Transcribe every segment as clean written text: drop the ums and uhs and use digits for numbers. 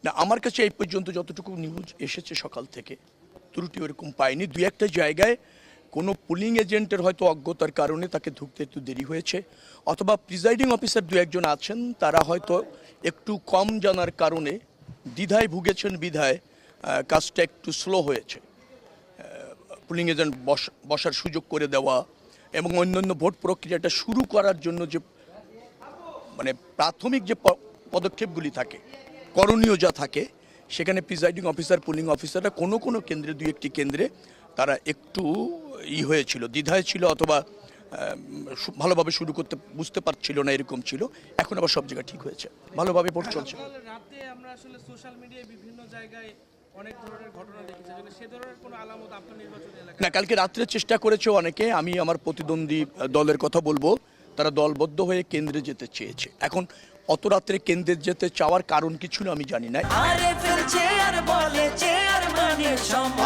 না, আমার কাছে এই পর্যন্ত যতটুকু নিউজ এসেছে সকাল থেকে ত্রুটি ওরকম পাইনি। দুই একটা জায়গায় কোনো পুলিং এজেন্টের হয়তো অজ্ঞতার কারণে তাকে ঢুকতে একটু দেরি হয়েছে, অথবা প্রিজাইডিং অফিসার দু একজন আছেন তারা হয়তো একটু কম জানার কারণে দ্বিধায় ভুগেছেন, বিধায় কাজটা একটু স্লো হয়েছে। পুলিং এজেন্ট বসার সুযোগ করে দেওয়া এবং অন্যান্য ভোট প্রক্রিয়াটা শুরু করার জন্য যে মানে প্রাথমিক যে পদক্ষেপগুলি থাকে, করণীয় যা থাকে, সেখানে প্রিজাইডিং অফিসার, পুলিং অফিসাররা কোনো কোনো কেন্দ্রে, দুই একটি কেন্দ্রে তারা একটু হয়েছিল, দ্বিধায় ছিল, অথবা ভালোভাবে শুরু করতে বুঝতে পারছিল না, এরকম ছিল। এখন আবার সব জায়গায় ঠিক হয়েছে, ভালোভাবে ভোট চলছে। রাতে আমরা আসলে সোশ্যাল মিডিয়ায় বিভিন্ন জায়গায় অনেক ধরনের ঘটনা দেখেছি, সে ধরনের কোনো আলামত আপনার নির্বাচনী এলাকায়? না, কালকে রাত্রে চেষ্টা করেছে অনেকে। আমি আমার প্রতিদ্বন্দ্বী দলের কথা বলবো, তারা দলবদ্ধ হয়ে কেন্দ্রে যেতে চেয়েছে। এখন অত রাত্রে কেন্দ্রে যেতে চাওয়ার কারণ কি ছিল আমি জানি না।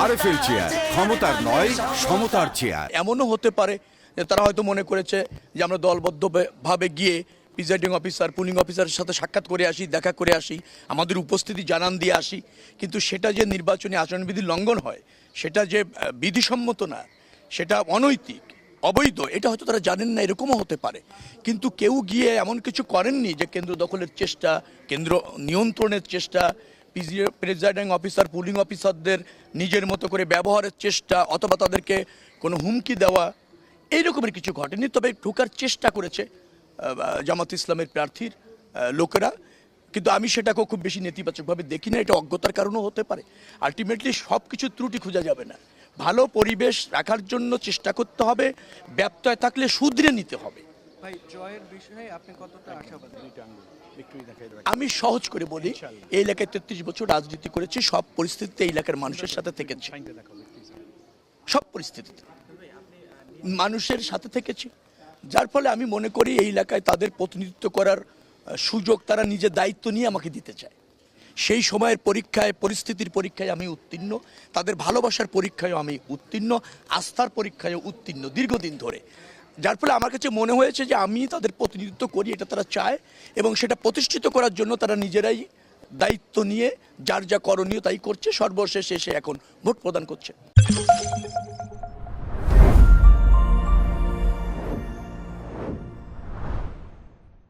আরএফএল চেয়ার, ক্ষমতার নয় সমতার চেয়ার। এমনও হতে পারে যে তারা হয়তো মনে করেছে যে আমরা দলবদ্ধভাবে গিয়ে প্রিজাইডিং অফিসার, পুলিং অফিসারের সাথে সাক্ষাৎ করে আসি, দেখা করে আসি, আমাদের উপস্থিতি জানান দিয়ে আসি, কিন্তু সেটা যে নির্বাচনী আচরণবিধি লঙ্ঘন হয়, সেটা যে বিধিসম্মত না, সেটা অনৈতিক, অবৈধ, এটা হয়তো তারা জানেন না, এরকমও হতে পারে। কিন্তু কেউ গিয়ে এমন কিছু করেননি যে কেন্দ্র দখলের চেষ্টা, কেন্দ্র নিয়ন্ত্রণের চেষ্টা, প্রিজাইডিং অফিসার, পুলিং অফিসারদের নিজের মতো করে ব্যবহারের চেষ্টা, অথবা তাদেরকে কোনো হুমকি দেওয়া, এই রকমের কিছু ঘটেনি। তবে ঢোকার চেষ্টা করেছে জামাত ইসলামের প্রার্থীর লোকেরা, কিন্তু আমি সেটাকেও খুব বেশি নেতিবাচকভাবে দেখি না। এটা অজ্ঞতার কারণও হতে পারে। আলটিমেটলি সব কিছু ত্রুটি খোঁজা যাবে না। ভালো পরিবেশ রাখার জন্য চেষ্টা করতে হবে, ব্যত্যয় থাকলে শুধরে নিতে হবে। ভাই, জয়ের বিষয়ে আপনি কতটা আশাবাদী? আমি সহজ করে বলি, এই এলাকায় 33 বছর রাজনীতি করেছি, সব পরিস্থিতিতে এই এলাকার মানুষের সাথে থেকেছি, সব পরিস্থিতিতে মানুষের সাথে থেকেছি, যার ফলে আমি মনে করি এই এলাকায় তাদের প্রতিনিধিত্ব করার সুযোগ তারা নিজের দায়িত্ব নিয়ে আমাকে দিতে চায়। সেই সময়ের পরীক্ষায়, পরিস্থিতির পরীক্ষায় আমি উত্তীর্ণ, তাদের ভালোবাসার পরীক্ষায়ও আমি উত্তীর্ণ, আস্থার পরীক্ষায়ও উত্তীর্ণ দীর্ঘদিন ধরে। যার ফলে আমার কাছে মনে হয়েছে যে আমি তাদের প্রতিনিধিত্ব করি, এটা তারা চায়, এবং সেটা প্রতিষ্ঠিত করার জন্য তারা নিজেরাই দায়িত্ব নিয়ে যার যা করণীয় তাই করছে। সর্বশেষে এসে এখন ভোট প্রদান করছে।